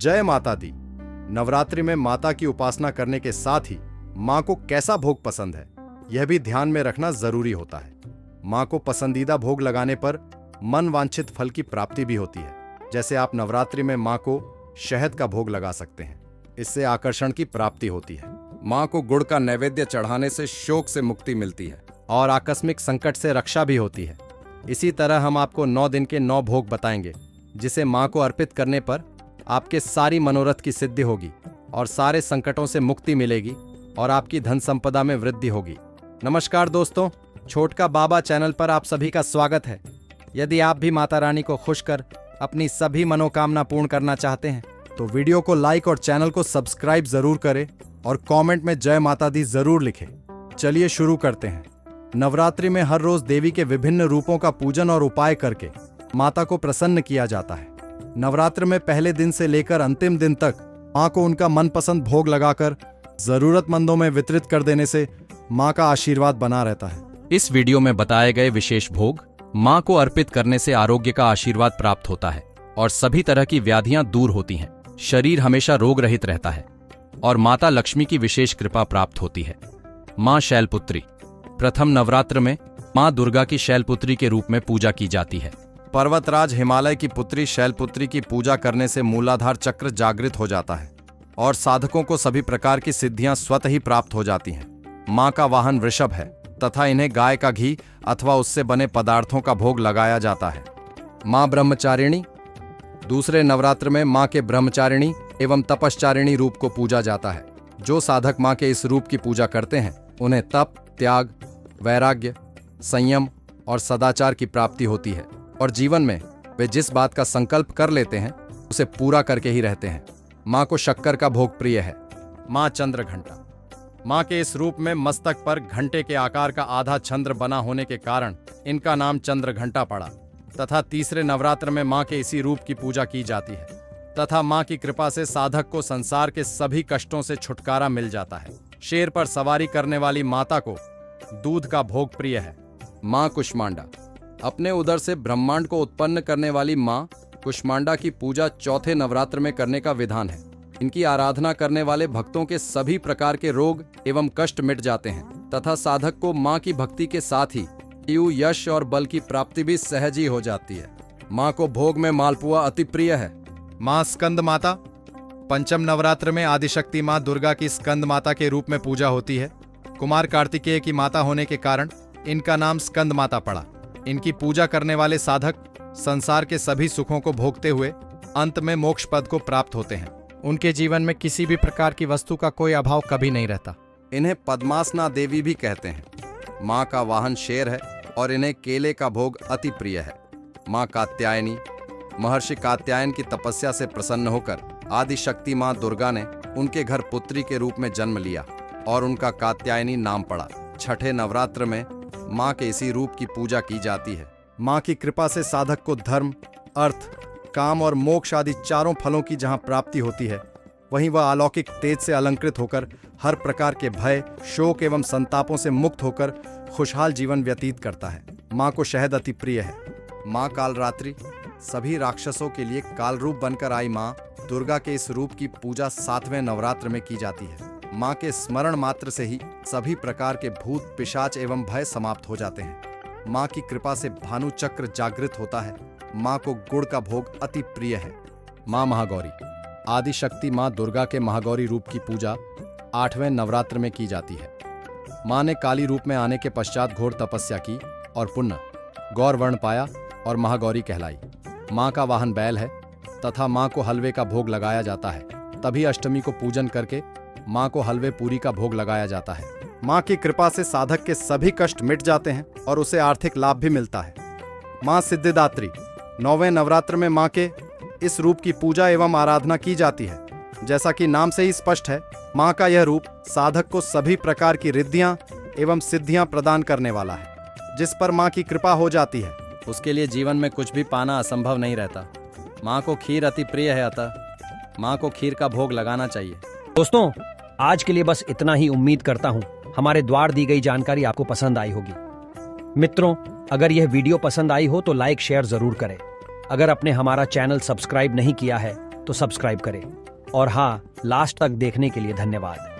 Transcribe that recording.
जय माता दी। नवरात्रि में माता की उपासना करने के साथ ही माँ को कैसा भोग पसंद है, यह भी ध्यान में रखना जरूरी होता है। माँ को पसंदीदा भोग लगाने पर मन वांछित फल की प्राप्ति भी होती है। जैसे आप नवरात्रि में माँ को शहद का भोग लगा सकते हैं, इससे आकर्षण की प्राप्ति होती है। माँ को गुड़ का नैवेद्य चढ़ाने से शोक से मुक्ति मिलती है और आकस्मिक संकट से रक्षा भी होती है। इसी तरह हम आपको 9 दिन के 9 भोग बताएंगे, जिसे माँ को अर्पित करने पर आपके सारी मनोरथ की सिद्धि होगी और सारे संकटों से मुक्ति मिलेगी और आपकी धन संपदा में वृद्धि होगी। नमस्कार दोस्तों, छोटका बाबा चैनल पर आप सभी का स्वागत है। यदि आप भी माता रानी को खुश कर अपनी सभी मनोकामना पूर्ण करना चाहते हैं तो वीडियो को लाइक और चैनल को सब्सक्राइब जरूर करें और कमेंट में जय माता दी जरूर लिखें। चलिए शुरू करते हैं। नवरात्रि में हर रोज देवी के विभिन्न रूपों का पूजन और उपाय करके माता को प्रसन्न किया जाता है। नवरात्र में पहले दिन से लेकर अंतिम दिन तक माँ को उनका मनपसंद भोग लगाकर जरूरतमंदों में वितरित कर देने से माँ का आशीर्वाद बना रहता है। इस वीडियो में बताए गए विशेष भोग माँ को अर्पित करने से आरोग्य का आशीर्वाद प्राप्त होता है और सभी तरह की व्याधियां दूर होती हैं। शरीर हमेशा रोग रहित रहता है और माता लक्ष्मी की विशेष कृपा प्राप्त होती है। माँ शैलपुत्री। प्रथम नवरात्र में माँ दुर्गा की शैलपुत्री के रूप में पूजा की जाती है। पर्वतराज हिमालय की पुत्री शैलपुत्री की पूजा करने से मूलाधार चक्र जागृत हो जाता है और साधकों को सभी प्रकार की सिद्धियां स्वतः ही प्राप्त हो जाती हैं। माँ का वाहन वृषभ है तथा इन्हें गाय का घी अथवा उससे बने पदार्थों का भोग लगाया जाता है। माँ ब्रह्मचारिणी। दूसरे नवरात्र में माँ के ब्रह्मचारिणी एवं तपश्चारिणी रूप को पूजा जाता है। जो साधक माँ के इस रूप की पूजा करते हैं उन्हें तप, त्याग, वैराग्य, संयम और सदाचार की प्राप्ति होती है और जीवन में वे जिस बात का संकल्प कर लेते हैं उसे पूरा करके ही रहते हैं। माँ को शक्कर का भोग प्रिय है। माँ चंद्रघंटा। माँ के इस रूप में मस्तक पर घंटे के आकार का आधा चंद्र बना होने के कारण इनका नाम चंद्रघंटा पड़ा तथा तीसरे नवरात्र में माँ के इसी रूप की पूजा की जाती है तथा माँ की कृपा से साधक को संसार के सभी कष्टों से छुटकारा मिल जाता है। शेर पर सवारी करने वाली माता को दूध का भोग प्रिय है। माँ कुष्मांडा। अपने उदर से ब्रह्मांड को उत्पन्न करने वाली माँ कुष्मांडा की पूजा चौथे नवरात्र में करने का विधान है। इनकी आराधना करने वाले भक्तों के सभी प्रकार के रोग एवं कष्ट मिट जाते हैं तथा साधक को माँ की भक्ति के साथ ही यश और बल की प्राप्ति भी सहज ही हो जाती है। माँ को भोग में मालपुआ अति प्रिय है। माँ स्कंद माता। पंचम नवरात्र में आदिशक्ति माँ दुर्गा की स्कंद माता के रूप में पूजा होती है। कुमार कार्तिकेय की माता होने के कारण इनका नाम स्कंद माता पड़ा। इनकी पूजा करने वाले साधक संसार के सभी सुखों को भोगते हुए अंत में मोक्ष पद को प्राप्त होते हैं। उनके जीवन में किसी भी प्रकार की वस्तु का कोई अभाव कभी नहीं रहता। इन्हें पद्मासना देवी भी कहते हैं। माँ का वाहन शेर है और इन्हें केले का भोग अति प्रिय है। माँ कात्यायनी। महर्षि कात्यायन की तपस्या से प्रसन्न होकर आदिशक्ति माँ दुर्गा ने उनके घर पुत्री के रूप में जन्म लिया और उनका कात्यायनी नाम पड़ा। छठे नवरात्र में माँ के इसी रूप की पूजा की जाती है। माँ की कृपा से साधक को धर्म, अर्थ, काम और मोक्ष आदि चारों फलों की जहाँ प्राप्ति होती है वहीं वह अलौकिक तेज से अलंकृत होकर हर प्रकार के भय, शोक एवं संतापों से मुक्त होकर खुशहाल जीवन व्यतीत करता है। माँ को शहद अति प्रिय है। माँ कालरात्रि। सभी राक्षसों के लिए काल रूप बनकर आई माँ दुर्गा के इस रूप की पूजा 7वें नवरात्र में की जाती है। माँ के स्मरण मात्र से ही सभी प्रकार के भूत, पिशाच एवं भय समाप्त हो जाते हैं। माँ की कृपा से भानु चक्र जागृत होता है। माँ को गुड़ का भोग अति प्रिय है। माँ महागौरी। आदिशक्ति माँ दुर्गा के महागौरी रूप की पूजा 8वें नवरात्र में की जाती है। माँ ने काली रूप में आने के पश्चात घोर तपस्या की और पुनः गौर वर्ण पाया और महागौरी कहलाई। माँ का वाहन बैल है तथा माँ को हलवे का भोग लगाया जाता है। तभी अष्टमी को पूजन करके माँ को हलवे पूरी का भोग लगाया जाता है। माँ की कृपा से साधक के सभी कष्ट मिट जाते हैं और उसे आर्थिक लाभ भी मिलता है। माँ सिद्धिदात्री। 9वें नवरात्र में माँ के इस रूप की पूजा एवं आराधना की जाती है। जैसा कि नाम से ही स्पष्ट है, माँ का यह रूप साधक को सभी प्रकार की रिद्धियां एवं सिद्धियां प्रदान करने वाला है। जिस पर माँ की कृपा हो जाती है उसके लिए जीवन में कुछ भी पाना असंभव नहीं रहता। माँ को खीर अति प्रिय है, अतः माँ को खीर का भोग लगाना चाहिए। दोस्तों, आज के लिए बस इतना ही। उम्मीद करता हूँ हमारे द्वार दी गई जानकारी आपको पसंद आई होगी। मित्रों, अगर यह वीडियो पसंद आई हो तो लाइक शेयर जरूर करें। अगर आपने हमारा चैनल सब्सक्राइब नहीं किया है तो सब्सक्राइब करें। और हाँ, लास्ट तक देखने के लिए धन्यवाद।